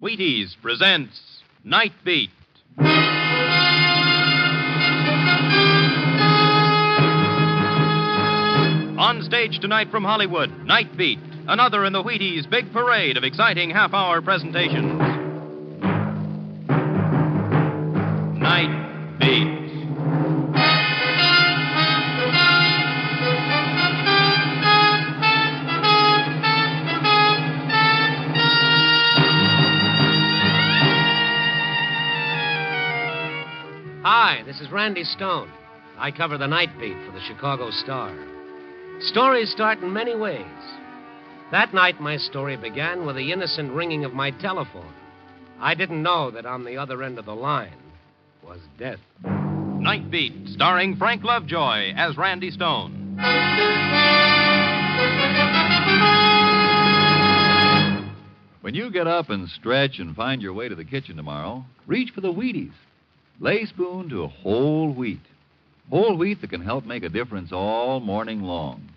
Wheaties presents Night Beat. On stage tonight from Hollywood, Night Beat, another in the Wheaties' big parade of exciting half-hour presentations. Night Beat. Hi, this is Randy Stone. I cover the Night Beat for the Chicago Star. Stories start in many ways. That night, my story began with the innocent ringing of my telephone. I didn't know that on the other end of the line was death. Night Beat, starring Frank Lovejoy as Randy Stone. When you get up and stretch and find your way to the kitchen tomorrow, reach for the Wheaties. Lay spoon to whole wheat. Whole wheat that can help make a difference all morning long.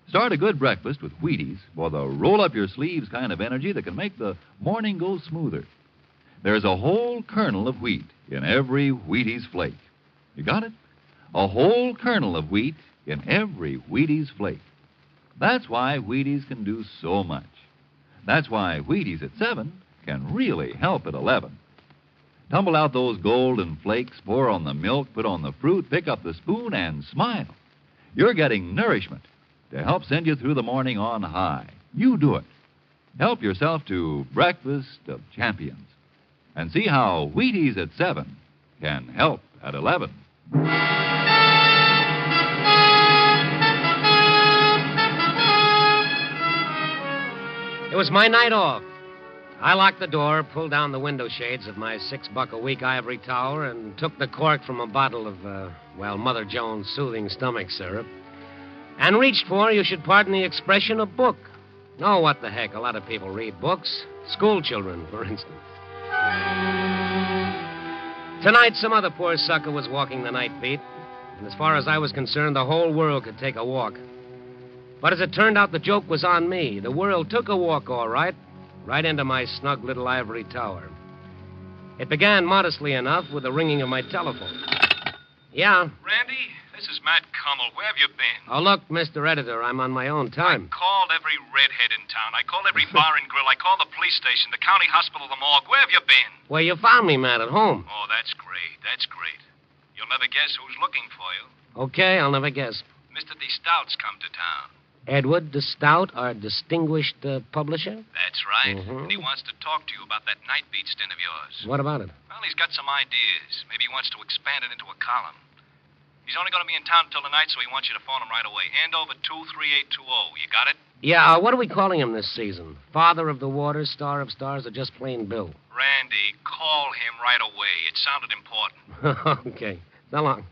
Start a good breakfast with Wheaties for the roll-up-your-sleeves kind of energy that can make the morning go smoother. There's a whole kernel of wheat in every Wheaties flake. You got it? A whole kernel of wheat in every Wheaties flake. That's why Wheaties can do so much. That's why Wheaties at 7 can really help at 11. Tumble out those golden flakes, pour on the milk, put on the fruit, pick up the spoon, and smile. You're getting nourishment to help send you through the morning on high. You do it. Help yourself to Breakfast of Champions. And see how Wheaties at 7 can help at 11. It was my night off. I locked the door, pulled down the window shades of my $6-a-week ivory tower, and took the cork from a bottle of, Mother Jones' soothing stomach syrup, and reached for, you should pardon the expression, a book. Oh, what the heck, a lot of people read books. School children, for instance. Tonight, some other poor sucker was walking the night beat, and as far as I was concerned, the whole world could take a walk. But as it turned out, the joke was on me. The world took a walk, all right. Right into my snug little ivory tower. It began modestly enough with the ringing of my telephone. Yeah? Randy, this is Matt Kummel. Where have you been? Oh, look, Mr. Editor, I'm on my own time. I called every redhead in town. I called every bar and grill. I called the police station, the county hospital, the morgue. Where have you been? Well, you found me, Matt, at home. Oh, that's great. That's great. You'll never guess who's looking for you. Okay, I'll never guess. Mr. De Stout's come to town. Edward De Stout, our distinguished publisher? That's right. Mm-hmm. And he wants to talk to you about that night beat stint of yours. What about it? Well, he's got some ideas. Maybe he wants to expand it into a column. He's only going to be in town until tonight, so he wants you to phone him right away. Hand over 23820. You got it? Yeah, what are we calling him this season? Father of the Waters, Star of Stars, or just plain Bill? Randy, call him right away. It sounded important. Okay. So long.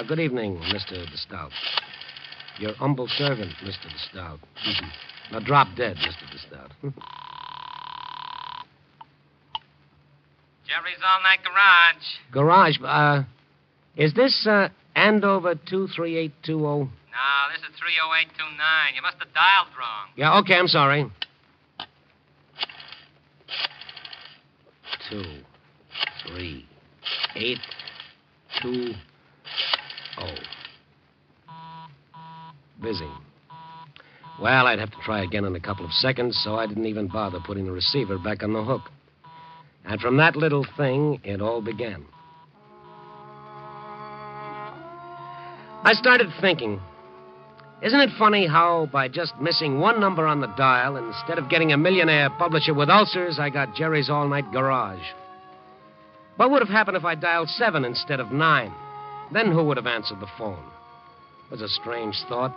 Good evening, Mr. De Stout. Your humble servant, Mr. De Stout. Now drop dead, Mr. De Stout. Jerry's All Night Garage. Garage, is this, Andover 23820? No, this is 30829. You must have dialed wrong. Yeah, okay, I'm sorry. 2, 3, 8, 2, 0. Busy. Well, I'd have to try again in a couple of seconds, so I didn't even bother putting the receiver back on the hook. And from that little thing, it all began. I started thinking, isn't it funny how by just missing one number on the dial, instead of getting a millionaire publisher with ulcers, I got Jerry's All Night Garage? What would have happened if I dialed 7 instead of 9? Then who would have answered the phone? It was a strange thought.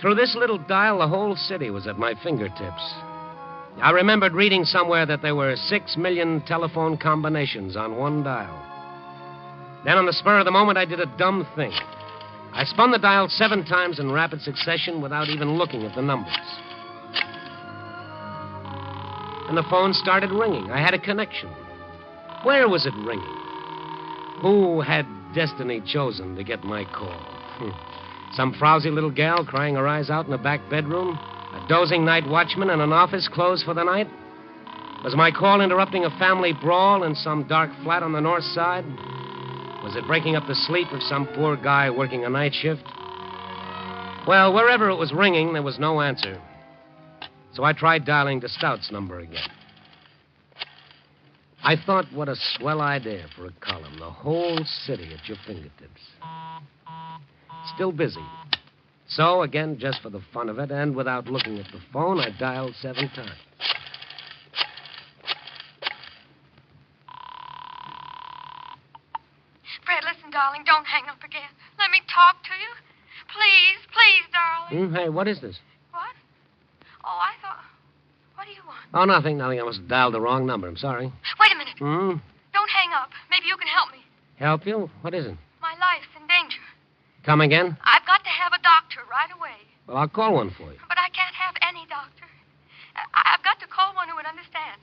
Through this little dial, the whole city was at my fingertips. I remembered reading somewhere that there were 6 million telephone combinations on one dial. Then on the spur of the moment, I did a dumb thing. I spun the dial 7 times in rapid succession without even looking at the numbers. And the phone started ringing. I had a connection. Where was it ringing? Who had destiny chosen to get my call? Some frowsy little gal crying her eyes out in a back bedroom? A dozing night watchman in an office closed for the night? Was my call interrupting a family brawl in some dark flat on the north side? Was it breaking up the sleep of some poor guy working a night shift? Well, wherever it was ringing, there was no answer. So I tried dialing the Stout's number again. I thought, what a swell idea for a column. The whole city at your fingertips. Still busy. So, again, just for the fun of it, and without looking at the phone, I dialed 7 times. Fred, listen, darling, don't hang up again. Let me talk to you. Please, darling. Hey, what is this? What? Oh, I thought... What do you want? Oh, nothing. I must have dialed the wrong number. I'm sorry. Wait a minute. Don't hang up. Maybe you can help me. Help you? What is it? My life's in danger. Come again? I've got to have a doctor right away. Well, I'll call one for you. But I can't have any doctor. I've got to call one who would understand.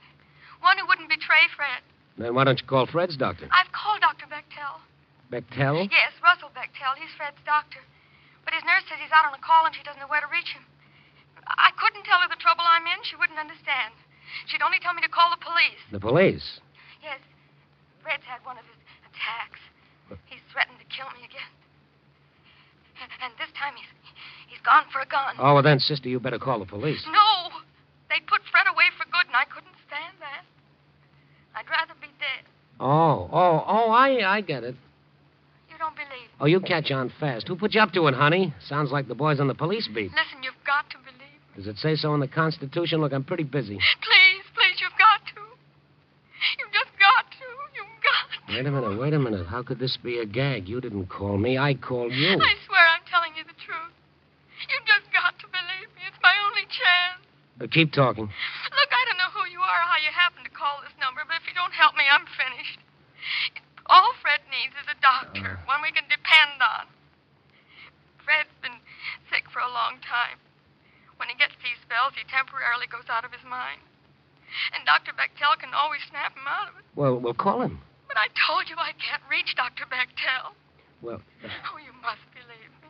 One who wouldn't betray Fred. Then why don't you call Fred's doctor? I've called Dr. Bechtel. Bechtel? Yes, Russell Bechtel. He's Fred's doctor. But his nurse says he's out on a call and she doesn't know where to reach him. I couldn't tell her the trouble I'm in. She wouldn't understand. She'd only tell me to call the police. The police? Yes. Fred's had one of his attacks. He's threatened to kill me again. And this time he's gone for a gun. Oh, well then, sister, you better call the police. No! They'd put Fred away for good, and I couldn't stand that. I'd rather be dead. I get it. You don't believe me. Oh, you catch on fast. Who put you up to it, honey? Sounds like the boys on the police beat. Listen, you've got to believe me. Does it say so in the Constitution? Look, I'm pretty busy. Please, you've got to. You've just got to. You've got to. Wait a minute. How could this be a gag? You didn't call me. I called you. I swear I'm telling you the truth. You've just got to believe me. It's my only chance. Keep talking. Look, I don't know who you are or how you happen to call this number, but if you don't help me, I'm finished. All Fred needs is a doctor, one we can depend on. Fred's been sick for a long time. When he gets these spells, he temporarily goes out of his mind. And Dr. Bechtel can always snap him out of it. Well, we'll call him. But I told you I can't reach Dr. Bechtel. Well... Oh, you must believe me.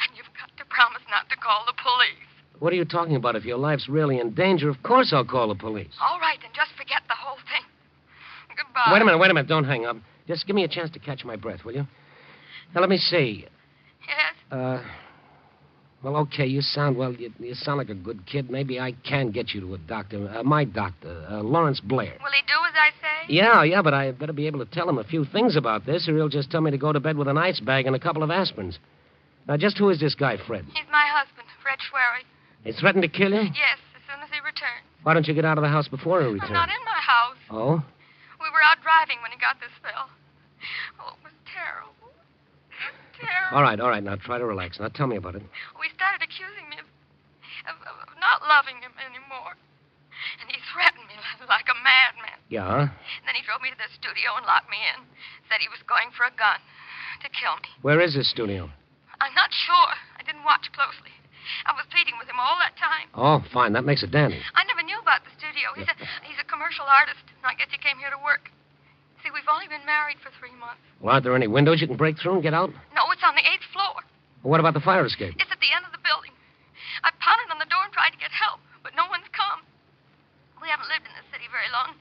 And you've got to promise not to call the police. What are you talking about? If your life's really in danger, of course I'll call the police. All right, then just forget the whole thing. Goodbye. Wait a minute. Don't hang up. Just give me a chance to catch my breath, will you? Now, let me see. Yes? Well, okay, you sound like a good kid. Maybe I can get you to a doctor. My doctor, Lawrence Blair. Will he do as I say? Yeah, but I better be able to tell him a few things about this, or he'll just tell me to go to bed with an ice bag and a couple of aspirins. Now, just who is this guy, Fred? He's my husband, Fred Schwery. He threatened to kill you? Yes, as soon as he returns. Why don't you get out of the house before he returns? I'm not in my house. Oh? We were out driving when he got this spell. Oh, it was terrible. Terrible. All right. Now, try to relax. Now, tell me about it. We started accusing me of not loving him anymore. And he threatened me like a madman. Yeah? And then he drove me to the studio and locked me in. Said he was going for a gun to kill me. Where is his studio? I'm not sure. I didn't watch closely. I was pleading with him all that time. Oh, fine. That makes it dandy. I never knew about the studio. He's a commercial artist, and I guess he came here to work. See, we've only been married for 3 months. Well, aren't there any windows you can break through and get out? No, it's on the 8th floor. Well, what about the fire escape? It's at the end of the building. I pounded on the door and tried to get help, but no one's come. We haven't lived in this city very long.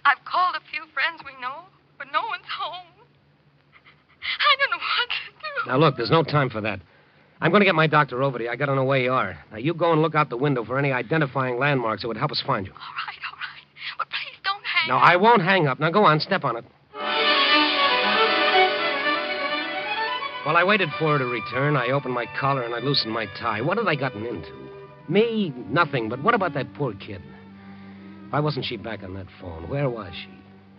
I've called a few friends we know, but no one's home. I don't know what to do. Now, look, there's no time for that. I'm going to get my doctor over to you. I got to know where you are. Now, you go and look out the window for any identifying landmarks that would help us find you. All right. But please don't hang No, up. I won't hang up. Now, go on. Step on it. While I waited for her to return, I opened my collar and I loosened my tie. What had I gotten into? Me? Nothing. But what about that poor kid? Why wasn't she back on that phone? Where was she?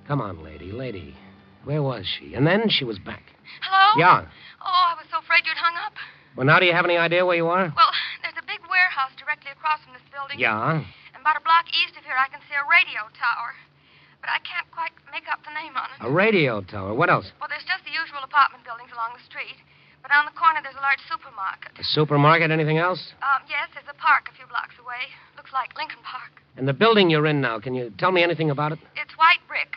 Come on, lady. Where was she? And then she was back. Hello? Yeah. Oh, I was so afraid you'd hung up. Well, now do you have any idea where you are? Well, there's a big warehouse directly across from this building. Yeah. And about a block east of here, I can see a radio tower. But I can't quite make up the name on it. A radio tower. What else? Well, there's just the usual apartment buildings along the street. But on the corner, there's a large supermarket. A supermarket? Anything else? Yes, there's a park a few blocks away. Looks like Lincoln Park. And the building you're in now, can you tell me anything about it? It's white brick.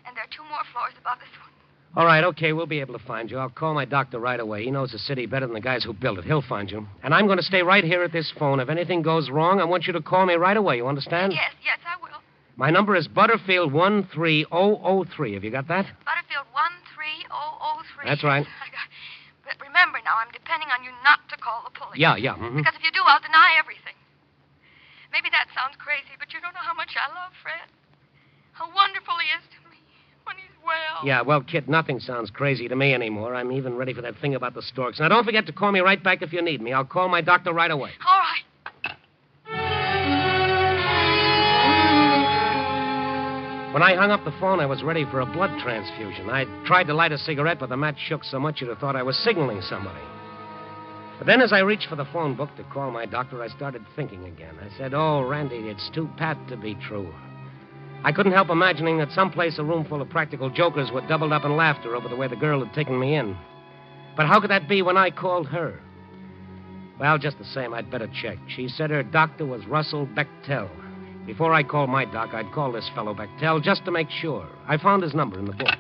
And there are 2 more floors above this one. All right, okay, we'll be able to find you. I'll call my doctor right away. He knows the city better than the guys who built it. He'll find you. And I'm going to stay right here at this phone. If anything goes wrong, I want you to call me right away. You understand? Yes, I will. My number is Butterfield 13003. Have you got that? Butterfield 13003. That's right. But remember now, I'm depending on you not to call the police. Yeah. Mm-hmm. Because if you do, I'll deny everything. Maybe that sounds crazy, but you don't know how much I love Fred. How wonderful he is to me when he's well. Yeah, well, kid, nothing sounds crazy to me anymore. I'm even ready for that thing about the storks. Now, don't forget to call me right back if you need me. I'll call my doctor right away. All right. When I hung up the phone, I was ready for a blood transfusion. I tried to light a cigarette, but the match shook so much you'd have thought I was signaling somebody. But then as I reached for the phone book to call my doctor, I started thinking again. I said, oh, Randy, it's too pat to be true. I couldn't help imagining that someplace a room full of practical jokers were doubled up in laughter over the way the girl had taken me in. But how could that be when I called her? Well, just the same, I'd better check. She said her doctor was Russell Bechtel. Before I called my doc, I'd call this fellow Bechtel just to make sure. I found his number in the book.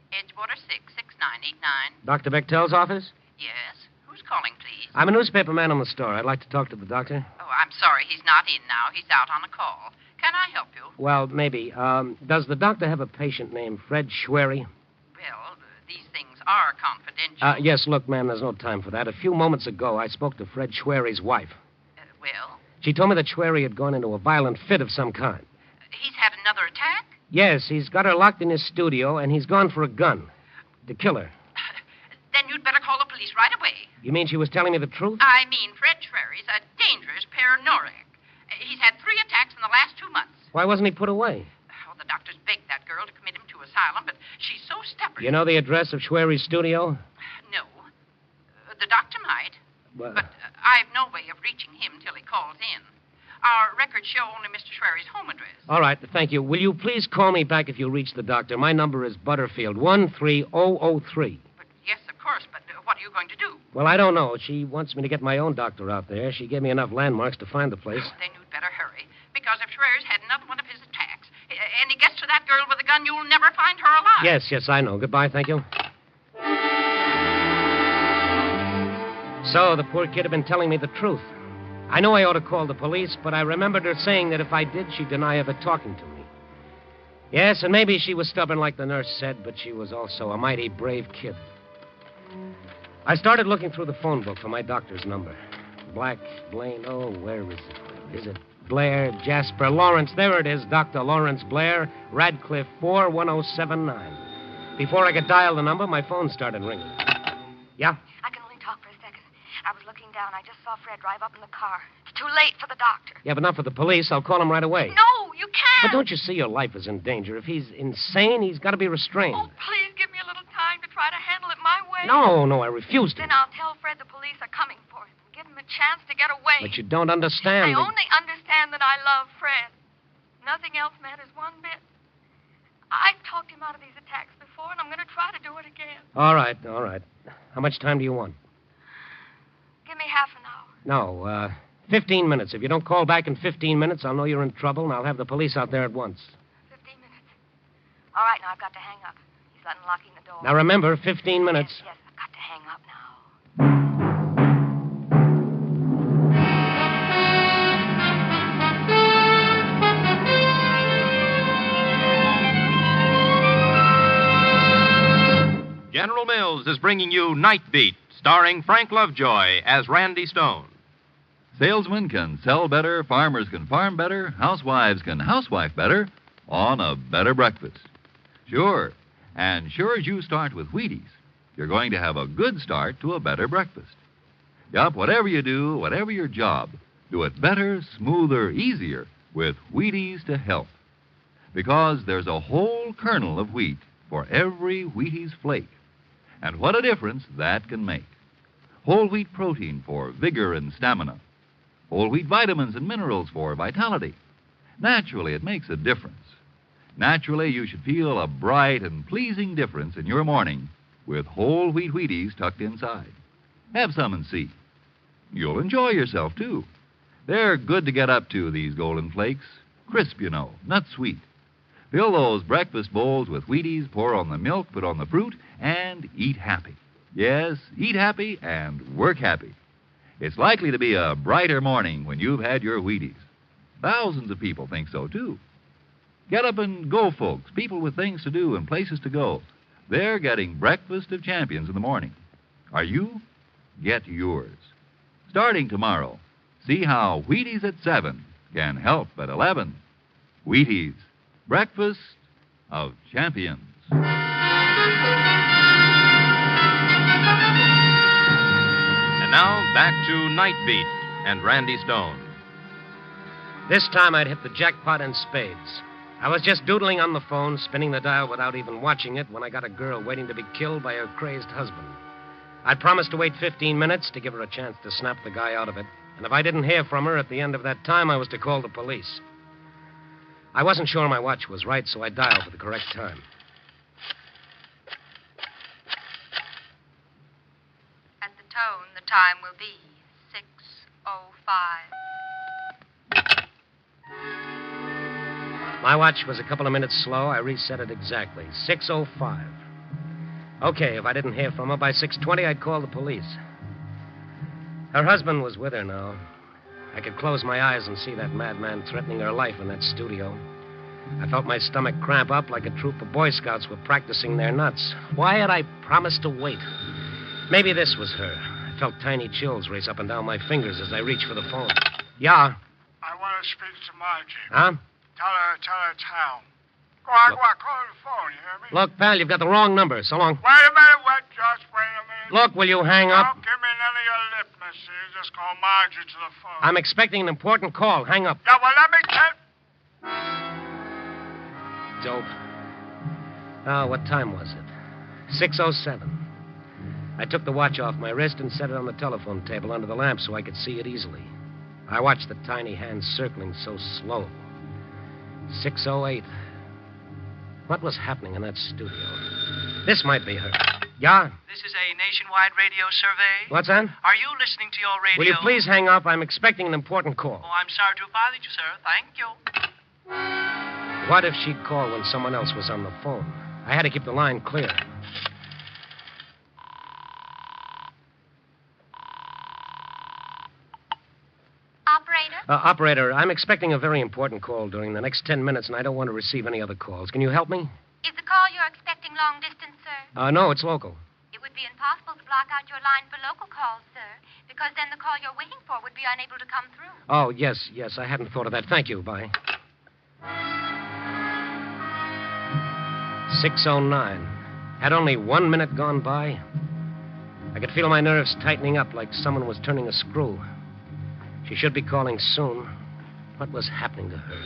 Edgewater 66989. Dr. Bechtel's office? Yes. Who's calling, please? I'm a newspaper man on the store. I'd like to talk to the doctor. Oh, I'm sorry. He's not in now. He's out on a call. Can I help you? Well, maybe. Does the doctor have a patient named Fred Schwery? Well, these things are confidential. Yes, look, ma'am, there's no time for that. A few moments ago, I spoke to Fred Schwery's wife. Well? She told me that Schwery had gone into a violent fit of some kind. He's had another attack? Yes, he's got her locked in his studio, and he's gone for a gun to kill her. Then you'd better call the police right away. You mean she was telling me the truth? I mean, Fred Schwery's a dangerous paranoiac. He's had 3 attacks in the last 2 months. Why wasn't he put away? Oh, the doctors begged that girl to commit him to asylum, but she's so stubborn. You know the address of Schwery's studio? No. The doctor might. Well, But I've no way of reaching him till he calls in. Our records show only Mr. Schwery's home address. All right, thank you. Will you please call me back if you reach the doctor? My number is Butterfield 13003. But yes, of course, but what are you going to do? Well, I don't know. She wants me to get my own doctor out there. She gave me enough landmarks to find the place. Then you'd better hurry, because if Schwery's had another one of his attacks, and he gets to that girl with a gun, you'll never find her alive. Yes, I know. Goodbye, thank you. So, the poor kid had been telling me the truth. I know I ought to call the police, but I remembered her saying that if I did, she'd deny ever talking to me. Yes, and maybe she was stubborn like the nurse said, but she was also a mighty brave kid. I started looking through the phone book for my doctor's number. Black, Blaine, oh, where is it? Is it Blair, Jasper, Lawrence? There it is, Dr. Lawrence Blair, Radcliffe 41079. Before I could dial the number, my phone started ringing. Yeah? I can only talk for a second. I was looking down. I just saw Fred drive up in the car. It's too late for the doctor. Yeah, but not for the police. I'll call him right away. No, you can't. But don't you see your life is in danger? If he's insane, he's got to be restrained. Oh, please give me a little time to try to handle it my way. No, I refuse to. Then I'll tell Fred the police are coming for him. Give him a chance to get away. But you don't understand. I only understand that I love Fred. Nothing else matters one bit. I've talked him out of these attacks before, and I'm going to try to do it again. All right. How much time do you want? Give me half an hour. No, 15 minutes. If you don't call back in 15 minutes, I'll know you're in trouble, and I'll have the police out there at once. 15 minutes. All right, now I've got to hang up. He's unlocking the door. Now remember, 15 minutes. Yes, I've got to hang up now. General Mills is bringing you Night Beat, starring Frank Lovejoy as Randy Stone. Salesmen can sell better, farmers can farm better, housewives can housewife better on a better breakfast. Sure, and sure as you start with Wheaties, you're going to have a good start to a better breakfast. Yup, whatever you do, whatever your job, do it better, smoother, easier with Wheaties to help. Because there's a whole kernel of wheat for every Wheaties flake. And what a difference that can make. Whole wheat protein for vigor and stamina. Whole wheat vitamins and minerals for vitality. Naturally, it makes a difference. Naturally, you should feel a bright and pleasing difference in your morning with whole wheat Wheaties tucked inside. Have some and see. You'll enjoy yourself, too. They're good to get up to, these golden flakes. Crisp, you know, not sweet. Fill those breakfast bowls with Wheaties, pour on the milk, put on the fruit, and eat happy. Yes, eat happy and work happy. It's likely to be a brighter morning when you've had your Wheaties. Thousands of people think so, too. Get up and go, folks, people with things to do and places to go. They're getting breakfast of champions in the morning. Are you? Get yours. Starting tomorrow, see how Wheaties at 7 can help at 11. Wheaties, breakfast of champions. And now, back to Night Beat and Randy Stone. This time I'd hit the jackpot in spades. I was just doodling on the phone, spinning the dial without even watching it, when I got a girl waiting to be killed by her crazed husband. I'd promised to wait 15 minutes to give her a chance to snap the guy out of it, and if I didn't hear from her at the end of that time, I was to call the police. I wasn't sure my watch was right, so I dialed for the correct time. At the tone, the time will be 6:05. My watch was a couple of minutes slow. I reset it exactly. 6:05. Okay, if I didn't hear from her by 6:20, I'd call the police. Her husband was with her now. I could close my eyes and see that madman threatening her life in that studio. I felt my stomach cramp up like a troop of Boy Scouts were practicing their nuts. Why had I promised to wait? Maybe this was her. I felt tiny chills race up and down my fingers as I reached for the phone. Yeah? I want to speak to Margie. Huh? Tell her it's Hal. Go on, call her the phone, you hear me? Look, pal, you've got the wrong number. So long. Wait a minute, just wait a minute. Look, will you hang up? Don't give me none of your lip, mister. Just call Margie to the phone. I'm expecting an important call. Hang up. Yeah, well, let me tell... Dope. Oh, what time was it? 6:07. I took the watch off my wrist and set it on the telephone table under the lamp so I could see it easily. I watched the tiny hands circling so slow. 6:08. What was happening in that studio? This might be her. Yeah? This is a nationwide radio survey. What's that? Are you listening to your radio? Will you please hang up? I'm expecting an important call. Oh, I'm sorry to have bothered you, sir. Thank you. What if she'd call when someone else was on the phone? I had to keep the line clear. Operator, I'm expecting a very important call during the next 10 minutes, and I don't want to receive any other calls. Can you help me? Is the call you're expecting long distance, sir? No, it's local. It would be impossible to block out your line for local calls, sir, because then the call you're waiting for would be unable to come through. Oh, yes, I hadn't thought of that. Thank you. Bye. 6:09. Had only 1 minute gone by. I could feel my nerves tightening up like someone was turning a screw. She should be calling soon. What was happening to her?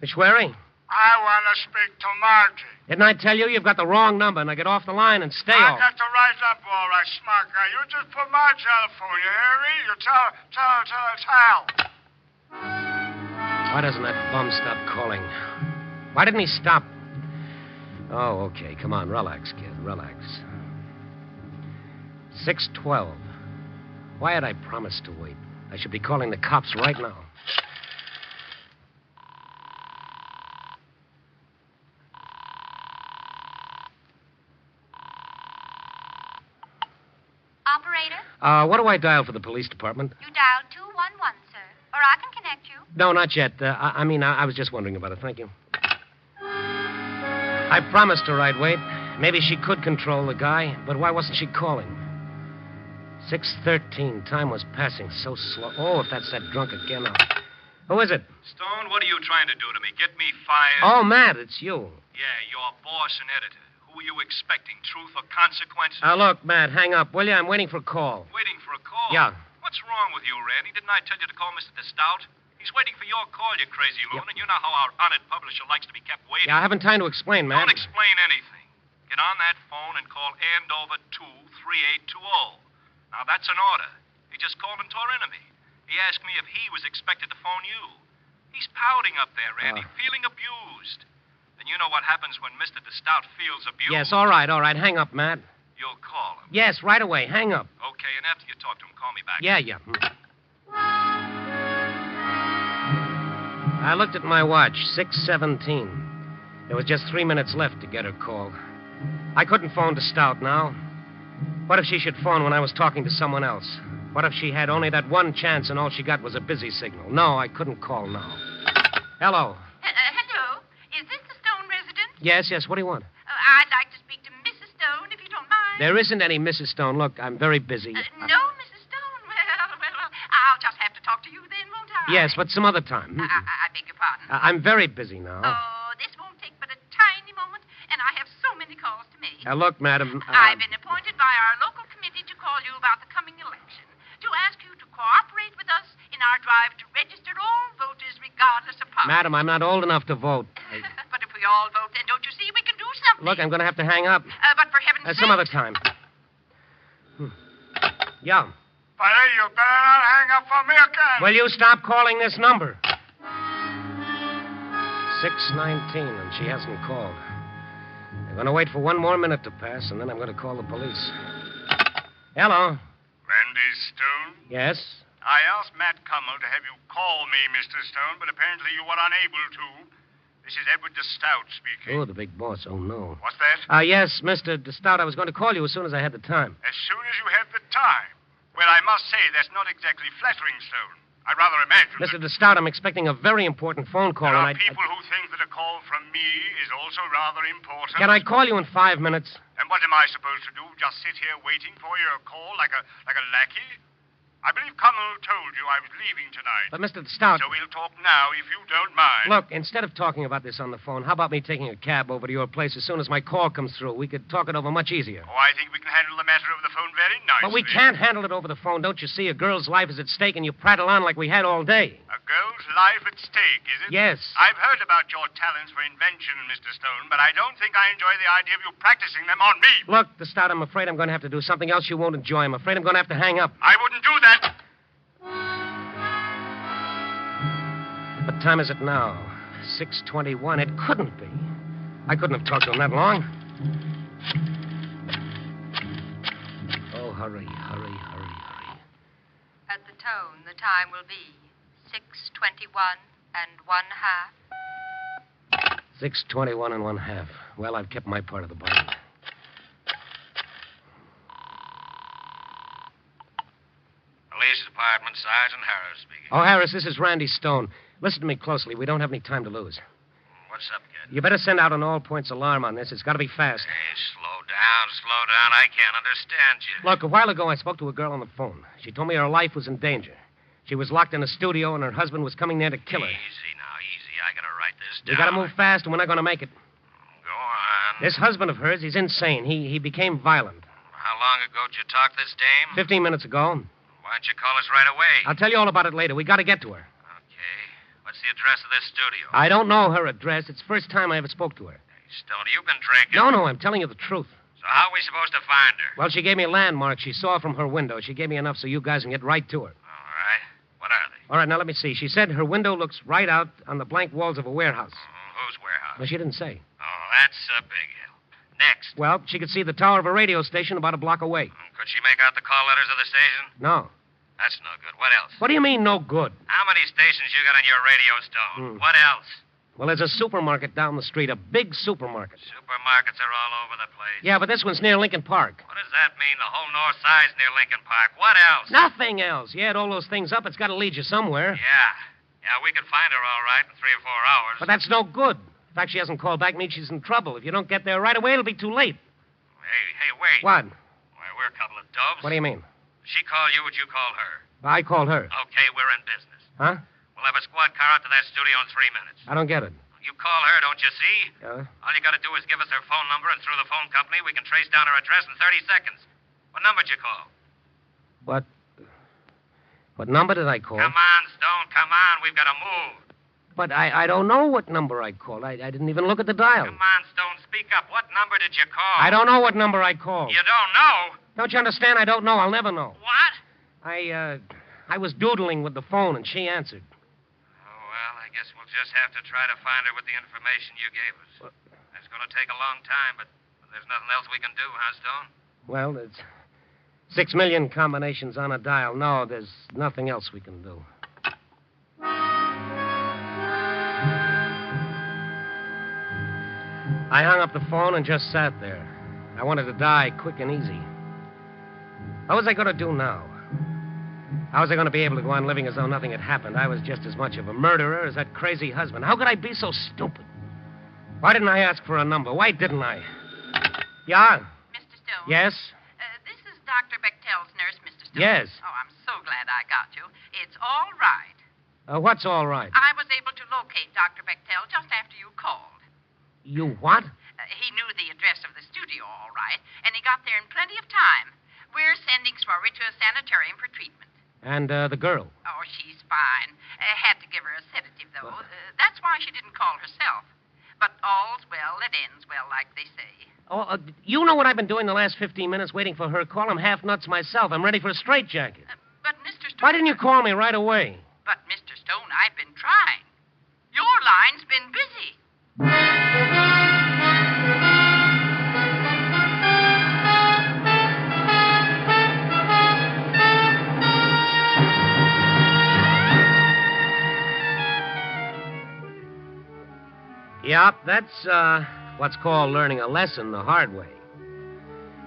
Miss Schwery? I want to speak to Margie. Didn't I tell you you've got the wrong number? And I get off the line and stay I off. got the right number, all right, smart guy. You just put Margie on the phone, you hear me? You tell her it's Hal. Why doesn't that bum stop calling? Why didn't he stop? Oh, okay. Come on, relax, kid. Relax. 6:12. Why had I promised to wait? I should be calling the cops right now. Operator? What do I dial for the police department? You dialed 211, sir. Or I can connect you. No, not yet. I was just wondering about it. Thank you. I promised her I'd wait. Maybe she could control the guy, but why wasn't she calling? 6:13. Time was passing so slow. Oh, if that's that drunk again. Who is it? Stone, what are you trying to do to me? Get me fired? Oh, Matt, it's you. Yeah, your boss and editor. Who are you expecting? Truth or consequences? Look, Matt, hang up, will you? I'm waiting for a call. Waiting for a call? Yeah. What's wrong with you, Randy? Didn't I tell you to call Mr. DeStout? He's waiting for your call, you crazy loon, and you know how our honored publisher likes to be kept waiting. Yeah, I haven't time to explain, Matt. Don't explain anything. Get on that phone and call Andover 23820. Now, that's an order. He just called and tore into me. He asked me if he was expected to phone you. He's pouting up there, Randy, feeling abused. then you know what happens when Mr. DeStout feels abused. Yes, all right. Hang up, Matt. You'll call him. Yes, right away. Hang up. Okay, and after you talk to him, call me back. Yeah. I looked at my watch, 6:17. There was just 3 minutes left to get her call. I couldn't phone to Stout now. What if she should phone when I was talking to someone else? What if she had only that one chance and all she got was a busy signal? No, I couldn't call now. Hello. Hello? Is this the Stone residence? Yes. What do you want? I'd like to speak to Mrs. Stone, if you don't mind. There isn't any Mrs. Stone. Look, I'm very busy. No, Mrs. Stone? Well, I'll just have to talk to you then, won't I? Yes, but some other time. I beg your pardon. I'm very busy now. Oh, this won't take but a tiny moment, and I have so many calls to make. Look, madam. I've been appointed by our local committee to call you about the coming election, to ask you to cooperate with us in our drive to register all voters regardless of party. Madam, I'm not old enough to vote. But if we all vote, then don't you see we can do something? Look, I'm going to have to hang up. But for heaven's sake... Some other time. Yeah. Buddy, you better not hang up on me again. Will you stop calling this number? 6:19, and she hasn't called. I'm going to wait for 1 more minute to pass, and then I'm going to call the police. Hello. Randy Stone? Yes? I asked Matt Cummel to have you call me, Mr. Stone, but apparently you were unable to. This is Edward DeStout speaking. Oh, the big boss. Oh, no. What's that? Yes, Mr. DeStout. I was going to call you as soon as I had the time. As soon as you have the time. Well, I must say, that's not exactly flattering, Stone. I rather imagine Mr. DeStout, I'm expecting a very important phone call. There are people who think that a call from me is also rather important. Can I call you in 5 minutes? And what am I supposed to do? Just sit here waiting for your call like a lackey? I believe Cummel told you I was leaving tonight. But, Mr. Stout... So we'll talk now, if you don't mind. Look, instead of talking about this on the phone, how about me taking a cab over to your place as soon as my call comes through? We could talk it over much easier. Oh, I think we can handle the matter over the phone very nicely. But we can't handle it over the phone. Don't you see? A girl's life is at stake, and you prattle on like we had all day. A girl's life at stake, is it? Yes. I've heard about your talents for invention, Mr. Stone, but I don't think I enjoy the idea of you practicing them on me. Look, the Stout, I'm afraid I'm going to have to do something else you won't enjoy. I'm afraid I'm going to have to hang up. I wouldn't do that. What time is it now? 6:21. It couldn't be. I couldn't have talked to him that long. Oh, hurry. At the tone, the time will be 6:21 and 1/2. 6:21 and 1/2. Well, I've kept my part of the bargain. Police Department, Sergeant Harris speaking. Oh, Harris, this is Randy Stone. Listen to me closely. We don't have any time to lose. What's up, kid? You better send out an all-points alarm on this. It's got to be fast. Hey, slow down. I can't understand you. Look, a while ago I spoke to a girl on the phone. She told me her life was in danger. She was locked in a studio and her husband was coming there to kill her. Easy now, easy. I gotta write this down. You got to move fast, and we're not going to make it. Go on. This husband of hers, he's insane. He became violent. How long ago did you talk to this dame? 15 minutes ago. Why don't you call us right away? I'll tell you all about it later. We got to get to her. Okay. What's the address of this studio? I don't know her address. It's the first time I ever spoke to her. Hey, Stone, you've been drinking. No, I'm telling you the truth. So how are we supposed to find her? Well, she gave me a landmark she saw from her window. She gave me enough so you guys can get right to her. All right. What are they? All right, now let me see. She said her window looks right out on the blank walls of a warehouse. Whose warehouse? Well, she didn't say. Oh, that's a big help. Next. Well, she could see the tower of a radio station about a block away. Could she make out the call letters of the station? No. That's no good. What else? What do you mean, no good? How many stations you got on your radio, Stone? What else? Well, there's a supermarket down the street, a big supermarket. Supermarkets are all over the place. Yeah, but this one's near Lincoln Park. What does that mean? The whole north side's near Lincoln Park. What else? Nothing else. You add all those things up, it's got to lead you somewhere. Yeah, we could find her all right in 3 or 4 hours. But that's no good. The fact she hasn't called back means she's in trouble. If you don't get there right away, it'll be too late. Hey, wait. What? Why, we're a couple of dubs. What do you mean? She called you, would you call her? I called her. Okay, we're in business. Huh? We'll have a squad car out to that studio in 3 minutes. I don't get it. You call her, don't you see? Yeah? All you got to do is give us her phone number, and through the phone company, we can trace down her address in 30 seconds. What number did you call? What number did I call? Come on, Stone, come on. We've got to move. But I don't know what number I called. I didn't even look at the dial. Come on, Stone, speak up. What number did you call? I don't know what number I called. You don't know? Don't you understand? I don't know. I'll never know. What? I was doodling with the phone, and she answered. Oh, well, I guess we'll just have to try to find her with the information you gave us. It's going to take a long time, but there's nothing else we can do, huh, Stone? Well, it's 6 million combinations on a dial. No, there's nothing else we can do. I hung up the phone and just sat there. I wanted to die quick and easy. What was I going to do now? How was I going to be able to go on living as though nothing had happened? I was just as much of a murderer as that crazy husband. How could I be so stupid? Why didn't I ask for a number? Why didn't I? Yeah? Mr. Stone? Yes? This is Dr. Bechtel's nurse, Mr. Stone. Yes. Oh, I'm so glad I got you. It's all right. What's all right? I was able to locate Dr. Bechtel just after you called. You what? He knew the address of the studio, all right, and he got there in plenty of time. We're sending Swery to a sanitarium for treatment. And the girl? Oh, she's fine. Had to give her a sedative, though. That's why she didn't call herself. But all's well that ends well, like they say. Oh, you know what I've been doing the last 15 minutes waiting for her call? I'm half nuts myself. I'm ready for a straitjacket. But, Mr. Stone... Why didn't you call me right away? But, Mr. Stone, I've been trying. Your line's been busy. Yep, that's what's called learning a lesson the hard way.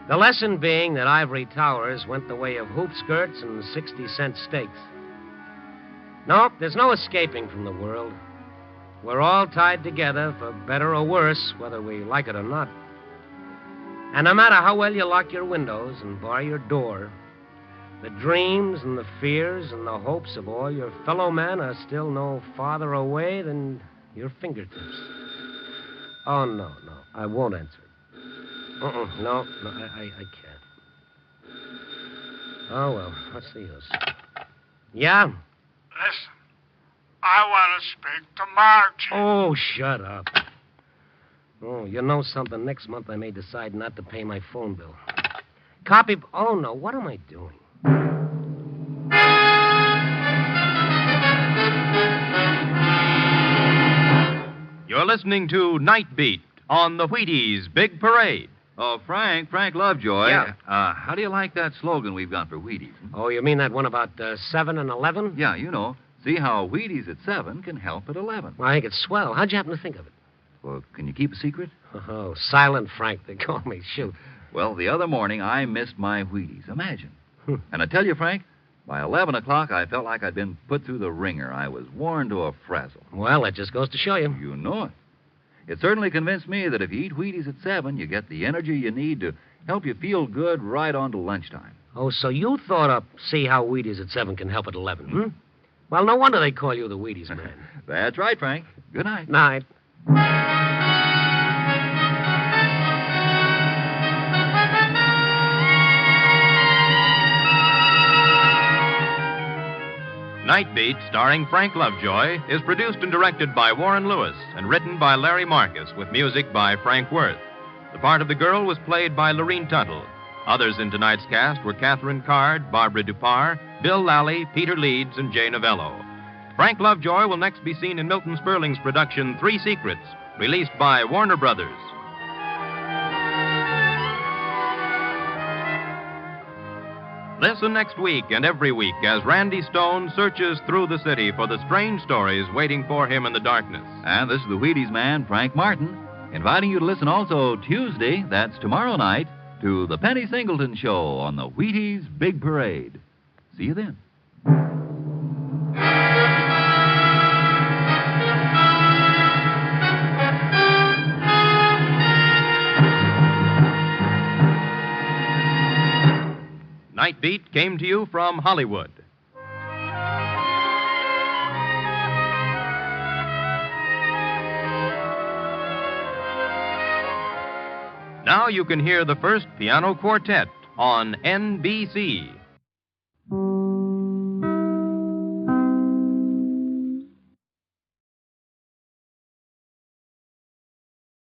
The lesson being that ivory towers went the way of hoop skirts and 60-cent steaks. Nope, there's no escaping from the world. We're all tied together, for better or worse, whether we like it or not. And no matter how well you lock your windows and bar your door, the dreams and the fears and the hopes of all your fellow men are still no farther away than your fingertips. Oh, no, I won't answer it. No, I can't. Oh, well, what's the use? Yeah? Listen, I want to speak to Margie. Oh, shut up. Oh, you know something? Next month I may decide not to pay my phone bill. Copy... Oh, no, what am I doing? You're listening to Night Beat on the Wheaties Big Parade. Oh, Frank Lovejoy. Yeah. How do you like that slogan we've got for Wheaties? Oh, you mean that one about 7 and 11? Yeah, you know. See how Wheaties at 7 can help at 11. Well, I think it's swell. How'd you happen to think of it? Well, can you keep a secret? Oh, Silent Frank, they call me. Shoot. Well, the other morning I missed my Wheaties. Imagine. And I tell you, Frank, by 11 o'clock I felt like I'd been put through the ringer. I was worn to a frazzle. Well, that just goes to show you. You know it. It certainly convinced me that if you eat Wheaties at 7, you get the energy you need to help you feel good right on to lunchtime. Oh, so you thought up see how Wheaties at 7 can help at 11, hmm? Well, no wonder they call you the Wheaties man. That's right, Frank. Good night. Night. Night Beat, starring Frank Lovejoy, is produced and directed by Warren Lewis and written by Larry Marcus with music by Frank Worth. The part of the girl was played by Lorene Tuttle. Others in tonight's cast were Catherine Card, Barbara Dupar, Bill Lally, Peter Leeds, and Jay Novello. Frank Lovejoy will next be seen in Milton Sperling's production 3 Secrets, released by Warner Brothers. Listen next week and every week as Randy Stone searches through the city for the strange stories waiting for him in the darkness. And this is the Wheaties man, Frank Martin, inviting you to listen also Tuesday, that's tomorrow night, to the Penny Singleton Show on the Wheaties Big Parade. See you then. Night Beat came to you from Hollywood. Now you can hear the first piano quartet on NBC.